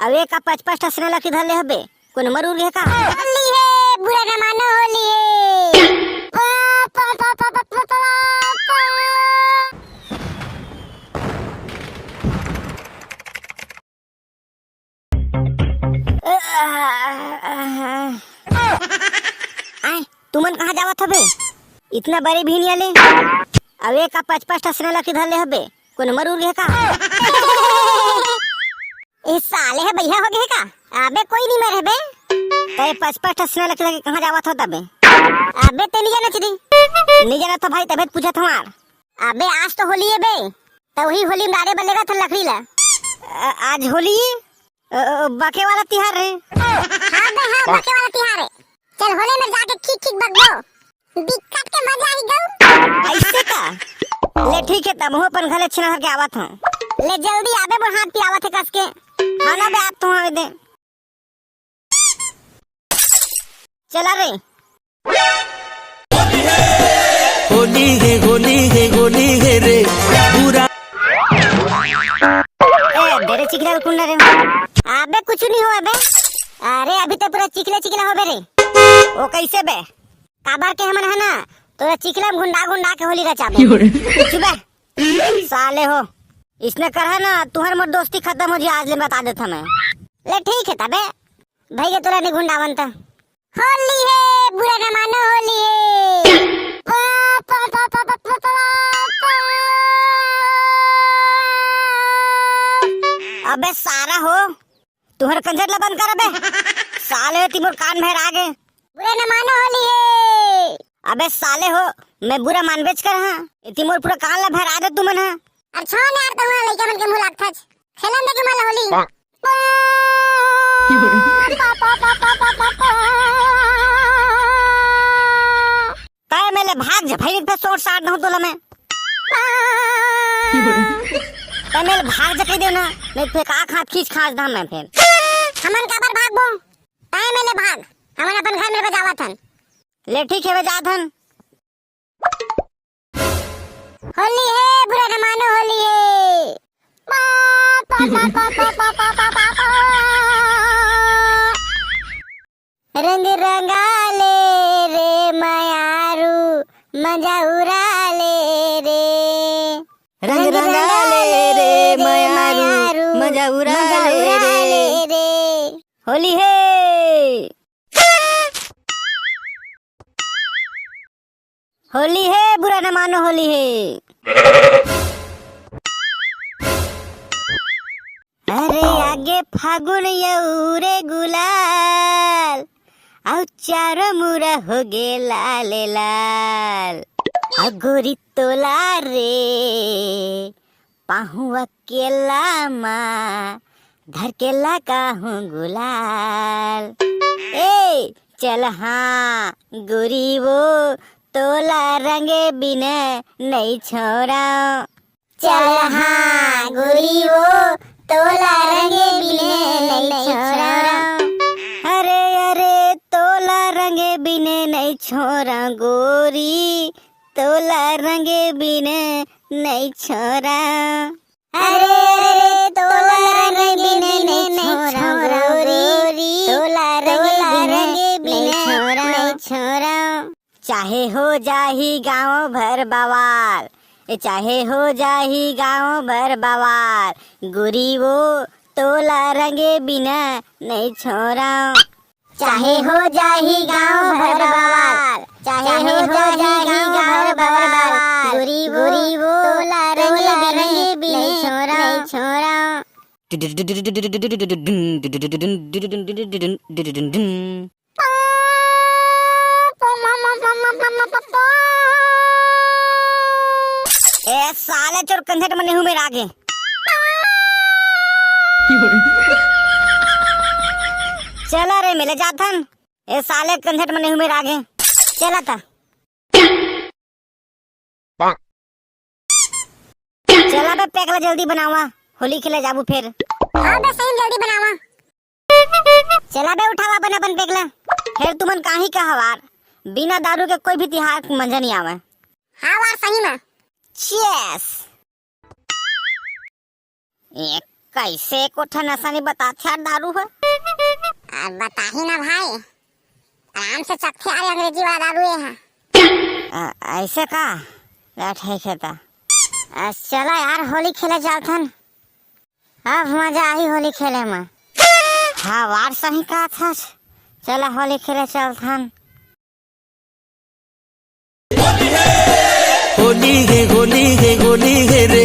अब एक का 5-5 टा सिनेला किधर ले हबे कोन मरूर गे का होली है बुरा न मानो होली है आए तुमन कहाँ जावत हबे इतना बड़ी भीनिया ले अब एक का 5-5 टा सिनेला किधर ले हबे कोन मरूर गे का ए साले है भैया हो गए का अबे कोई नहीं मरे बे ते 5-5 टा सिनेला के कहाँ जावत होता बे अबे ते नहीं जाना चली नहीं जाना तो भाई तबीयत पूछा तुम्हार अबे आज तो होली है बे तो वही होली में आगे बल्लेगा था लकड़ी ला आज होली बाके वाला तिहार है हां बे हां बाके वाला तिहार है चल होली में जाके ठीक ठीक बगबो दिक्कत के मजा आई गो ऐसे का ले ठीक है तब हो अपन घरे छिना के आवत हूं ले जल्दी आबे बो हाथ पे आवत है कस के खाना बे आप तो आवे दे चला रे होली है रे पूरा ए डेरे चिकना कुंडा रे अबे कुछ नहीं हो बे अरे अभी तो पूरा चिकना चिकना हो बे रे ओ कैसे बे काबर के हमन है ना तोरा चिकना में गुंडा के होली रचाबे चुप साले हो इसने कहा ना तुम्हारे मोर दोस्ती खत्म हो जी आज ले बता देता मैं ले ठीक है तबे भैया तोरा ने गुंडावन था होली है बुरा न मानो होली है अबे सारा हो तुम्हारे कंजर ला बंद कर अबे साले तिमोर कान भर आगे बुरा न मानो होली है अबे साले हो मैं बुरा मानबेच कर हां तिमोर पूरा कान ला भर आदत तुमन हां अच्छा यार तुम्हारा लइका मन के मुंह लागत छ खेलन दे के माला होली काय मेले भाग जा भाई पे शॉट साट न हो तोला मैं काय मेले भाग जा कह दे ना मैं फिर का हाथ खींच खास दाम मैं फिर हमन का बार भागबो काय मेले भाग हमन अपन घर में बजावत हन ले ठीक है बजात हन होली है बुरा न मानो होली है रंग रंगाले रे मायारू मजा उड़ाले रे रंग रंगाले रे मायारू मजा उड़ाले रे होली है होली है बुरा न मानो होली है अरे आगे फागुन यौरे गुलाल आउ चारो मुरा हो गे लाल लाल आ गोरी तोला रे पाहु अकेला माँ धर के लगा हूँ गुलाल ए चल हाँ गोरी वो तोला रंगे बिना नहीं छोड़ा चल हाँ गोरी वो तोला रंगे बिना नहीं छोड़ा अरे अरे तोला रंगे बिना नहीं छोड़ा गोरी तोला रंगे बिना नहीं छोड़ा अरे अरे तोला रंगे बिना नहीं छोड़ा गोरी तोला रंगे बिना नहीं छोड़ा चाहे हो जाही गाँव भर बवाल चाहे हो जाही गाँव भर बवाल गुरी वो तोला रंगे बिना नहीं छोड़ा चाहे हो जाही गाँव भर बवाल चाहे हो जाही गाँव भर बवाल गुरी वो तोला रंगे बिना नहीं छोड़ा ए साले चोर कंधे मने हूं मेरे आगे चला रे मिले जाथन ए साले कंधे मने हूं मेरे आगे चला था चला बे पेकला जल्दी बनावा होली खेले जाबू फिर हां बे सही जल्दी बनावा चला बे उठावा बना बन पेकला फिर तुमन काहे का हवार बिना दारू के कोई भी तिहार मजा नहीं आवे हां वार सही में चीयर्स एक कैसे कोठा नशा नहीं बताते यार दारू है। बता ही ना भाई, आराम से चखते यार अंग्रेजी वाला दारू ये है। ऐसे का ठीक है ता चला यार होली खेले जाथन। अब मजा आई होली खेले में। हाँ वार सही कहा था। चला होली खेले चलथन। होली है रे